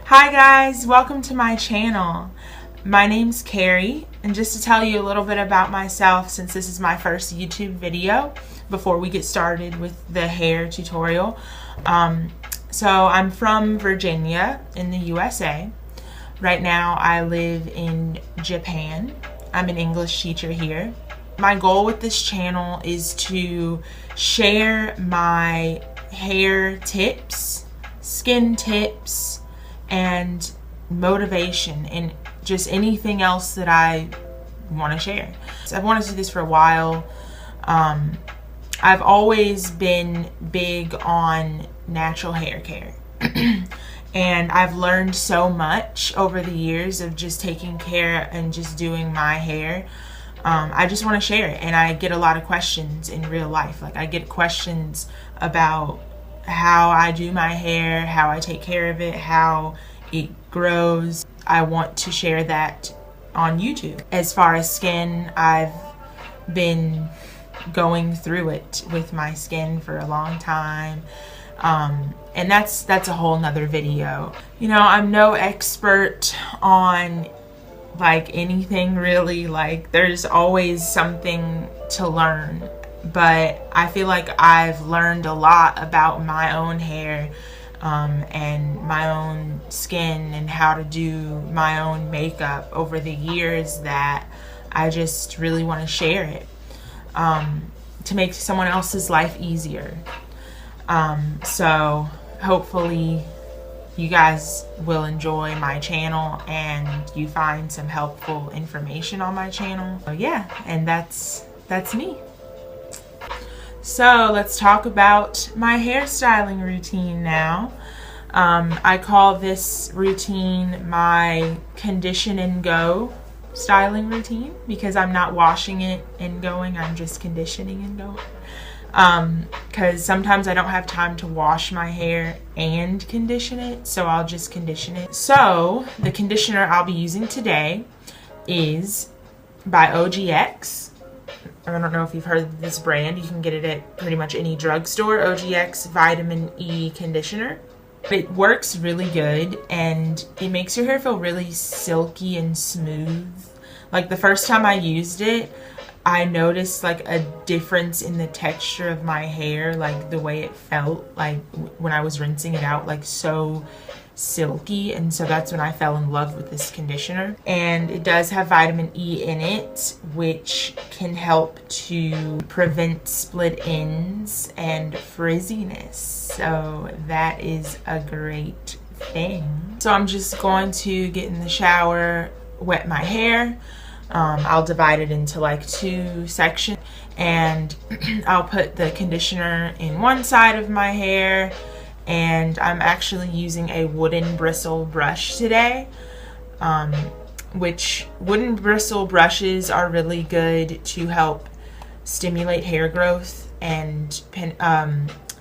Hi guys, welcome to my channel. My name's Carrie, and just to tell you a little bit about myself, since this is my first YouTube video before we get started with the hair tutorial. So I'm from Virginia in the USA. Right now I live in Japan. I'm an English teacher here. My goal with this channel is to share my hair tips, skin tips, and motivation, and just anything else that I want to share. So I've wanted to do this for a while. I've always been big on natural hair care. And I've learned so much over the years of just taking care and just doing my hair. I just want to share it, and I get a lot of questions in real life. Like, I get questions about how I do my hair, how I take care of it, how it grows. I want to share that on YouTube. As far as skin, I've been going through it with my skin for a long time. And that's a whole nother video. You know, I'm no expert on like anything really. Like, there's always something to learn, but I feel like I've learned a lot about my own hair and my own skin and how to do my own makeup over the years that I just really want to share it to make someone else's life easier. So hopefully you guys will enjoy my channel and you find some helpful information on my channel. So yeah, and that's me. So let's talk about my hairstyling routine now. I call this routine my condition and go styling routine because I'm not washing it and going, I'm just conditioning and going. Because sometimes I don't have time to wash my hair and condition it, so I'll just condition it. So the conditioner I'll be using today is by OGX. I don't know if you've heard of this brand. You can get it at pretty much any drugstore. OGX Vitamin E Conditioner. It works really good, and it makes your hair feel really silky and smooth. Like, the first time I used it, I noticed like a difference in the texture of my hair, like the way it felt like when I was rinsing it out, like so silky. And so that's when I fell in love with this conditioner. And it does have vitamin E in it, which can help to prevent split ends and frizziness. So that is a great thing. So I'm just going to get in the shower, wet my hair. I'll divide it into like 2 sections, and I'll put the conditioner in one side of my hair, and I'm actually using a wooden bristle brush today, which wooden bristle brushes are really good to help stimulate hair growth and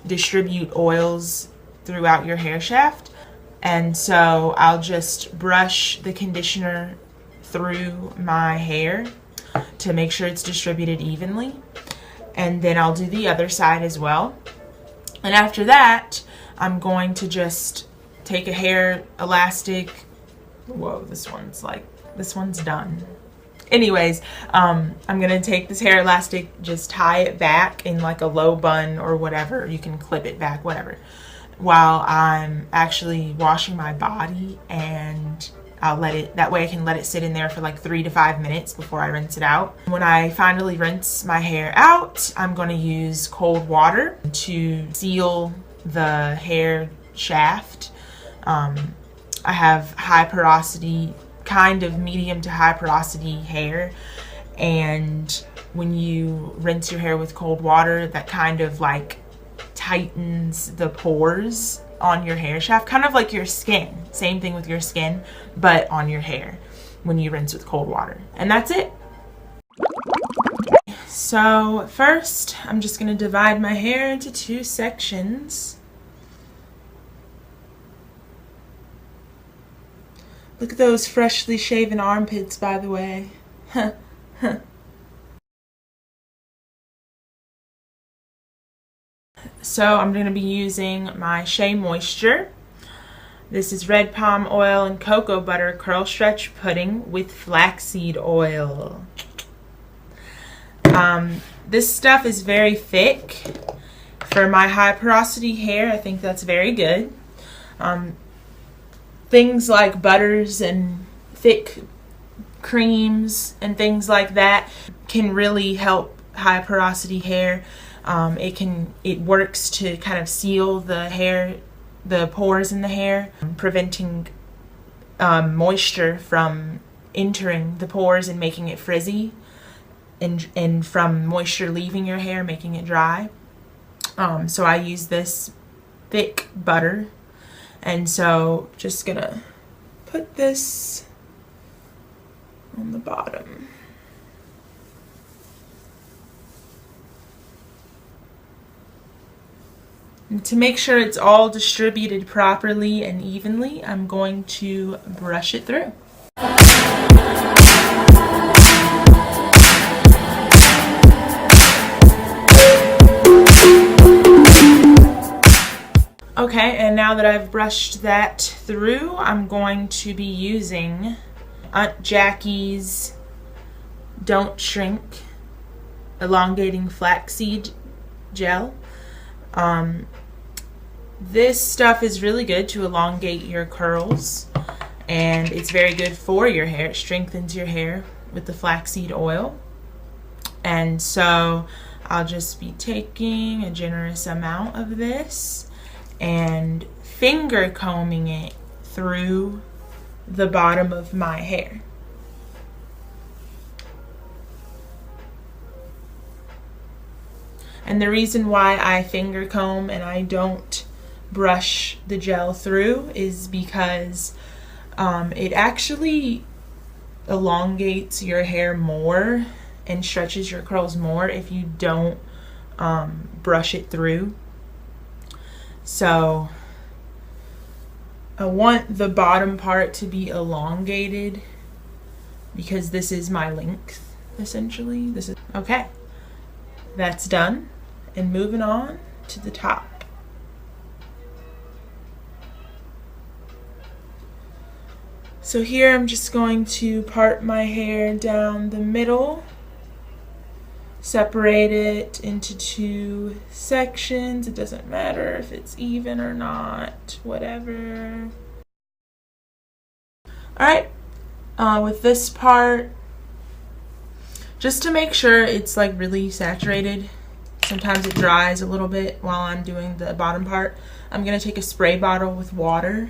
distribute oils throughout your hair shaft. And so I'll just brush the conditioner through my hair to make sure it's distributed evenly, and then I'll do the other side as well. And after that, I'm going to just take a hair elastic. Whoa, this one's done. Anyways, I'm gonna take this hair elastic, just tie it back in like a low bun or whatever. You can clip it back, whatever, while I'm actually washing my body, and I'll let it, that way I can let it sit in there for like 3 to 5 minutes before I rinse it out. When I finally rinse my hair out, I'm going to use cold water to seal the hair shaft. I have high porosity, kind of medium to high porosity hair, and when you rinse your hair with cold water, that kind of like tightens the pores on your hair shaft, kind of like your skin. Same thing with your skin, but on your hair when you rinse with cold water. And that's it. So first, I'm just going to divide my hair into 2 sections. Look at those freshly shaven armpits, by the way. So I'm going to be using my Shea Moisture. This is red palm oil and cocoa butter curl stretch pudding with flaxseed oil. This stuff is very thick. For my high porosity hair, I think that's very good. Things like butters and thick creams and things like that can really help high porosity hair. It works to kind of seal the pores in the hair, preventing moisture from entering the pores and making it frizzy, and from moisture leaving your hair, making it dry. So I use this thick butter, and so just gonna put this on the bottom. And to make sure it's all distributed properly and evenly, I'm going to brush it through. Okay, and now that I've brushed that through, I'm going to be using Aunt Jackie's Don't Shrink Elongating Flaxseed Gel. This stuff is really good to elongate your curls, and it's very good for your hair. It strengthens your hair with the flaxseed oil. And so I'll just be taking a generous amount of this and finger combing it through the bottom of my hair. And the reason why I finger comb and I don't brush the gel through is because it actually elongates your hair more and stretches your curls more if you don't brush it through. So I want the bottom part to be elongated because this is my length, essentially. This is okay. That's done, and moving on to the top. So here I'm just going to part my hair down the middle, separate it into two sections. It doesn't matter if it's even or not, whatever. Alright, with this part, just to make sure it's like really saturated, sometimes it dries a little bit while I'm doing the bottom part, I'm going to take a spray bottle with water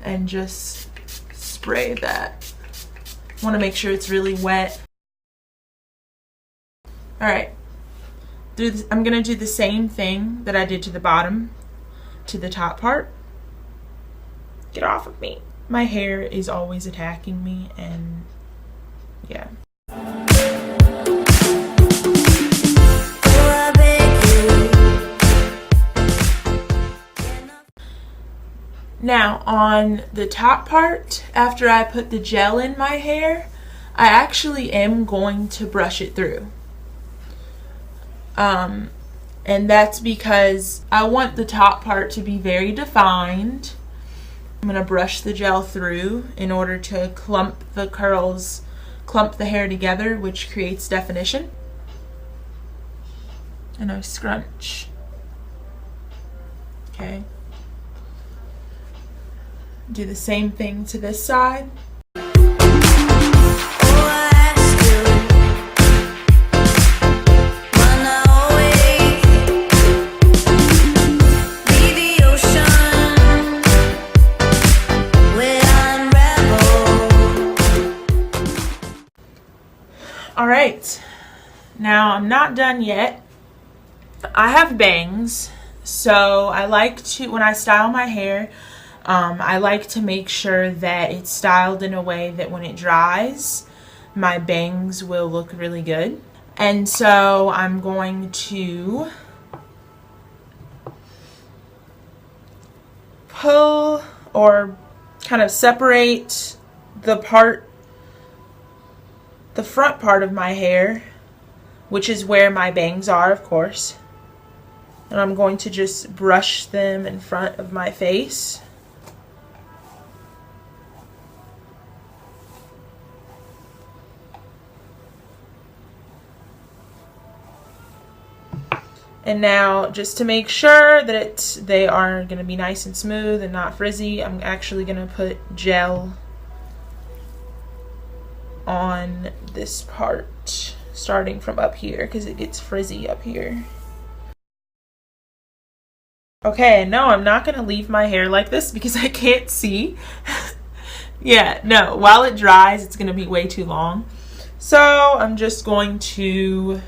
and just spray that. I want to make sure it's really wet. Alright, I'm going to do the same thing that I did to the bottom, to the top part. Get off of me. My hair is always attacking me, and yeah. Now on the top part, after I put the gel in my hair, I actually am going to brush it through. And that's because I want the top part to be very defined. I'm going to brush the gel through in order to clump the curls, clump the hair together, which creates definition. And I scrunch. Okay. Do the same thing to this side. Alright, now I'm not done yet. I have bangs, so I like to, when I style my hair, I like to make sure that it's styled in a way that when it dries, my bangs will look really good. And so I'm going to pull or kind of separate the front part of my hair, which is where my bangs are, of course. And I'm going to just brush them in front of my face. And now, just to make sure that they are going to be nice and smooth and not frizzy, I'm actually going to put gel on this part, starting from up here, because it gets frizzy up here. Okay, no, I'm not going to leave my hair like this because I can't see. Yeah, no, while it dries, it's going to be way too long. So I'm just going to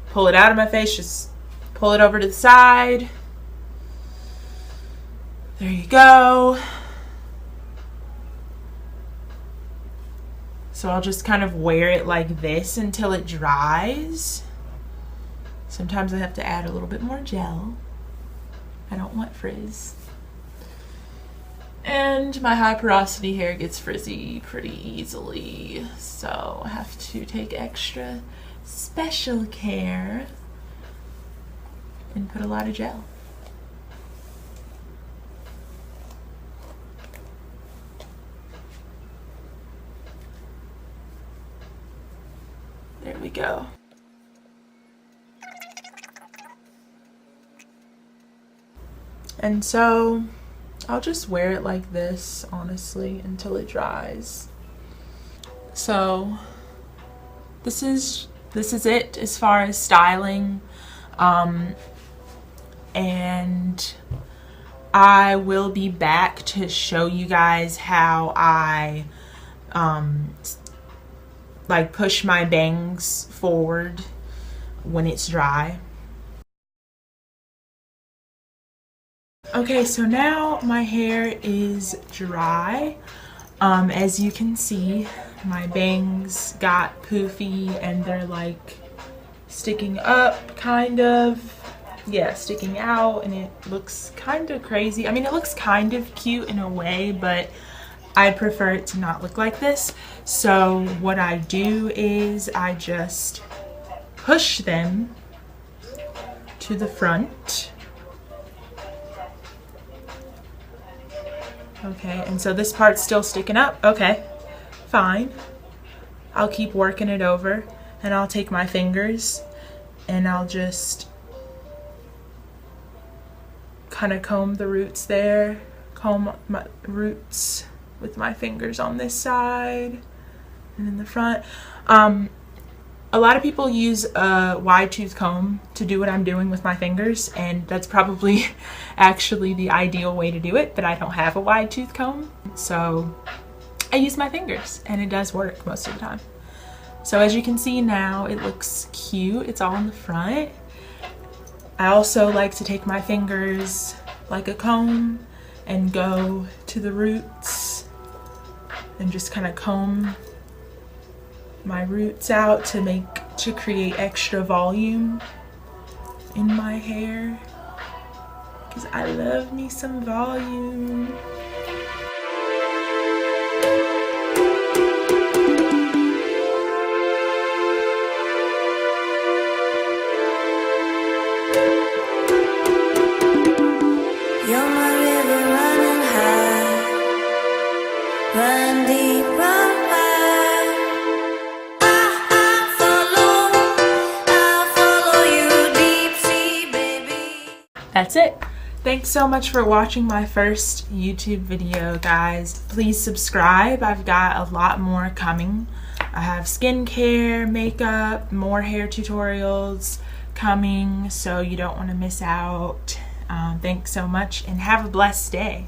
pull it out of my face, just pull it over to the side. There you go. So I'll just kind of wear it like this until it dries. Sometimes I have to add a little bit more gel. I don't want frizz. And my high porosity hair gets frizzy pretty easily, so I have to take extra special care and put a lot of gel. There we go. And so I'll just wear it like this, honestly, until it dries. So this is it as far as styling. And I will be back to show you guys how I like push my bangs forward when it's dry. Okay, so now my hair is dry. As you can see, my bangs got poofy and they're like sticking up, kind of. Yeah, sticking out, and it looks kind of crazy. I mean, it looks kind of cute in a way, but I prefer it to not look like this. So what I do is I just push them to the front. Okay, and so this part's still sticking up. Okay, fine. I'll keep working it over, and I'll take my fingers and I'll just kind of comb the roots there, comb my roots with my fingers on this side and in the front. A lot of people use a wide tooth comb to do what I'm doing with my fingers, and that's probably actually the ideal way to do it, but I don't have a wide tooth comb, so I use my fingers, and it does work most of the time. So as you can see now, it looks cute. It's all in the front. I also like to take my fingers like a comb and go to the roots and just kind of comb my roots out to create extra volume in my hair, because I love me some volume. You're my river running high, run deep, run high. I'll follow you deep sea, baby. That's it. Thanks so much for watching my first YouTube video, guys. Please subscribe. I've got a lot more coming. I have skincare, makeup, more hair tutorials coming, so you don't want to miss out. Thanks so much and have a blessed day.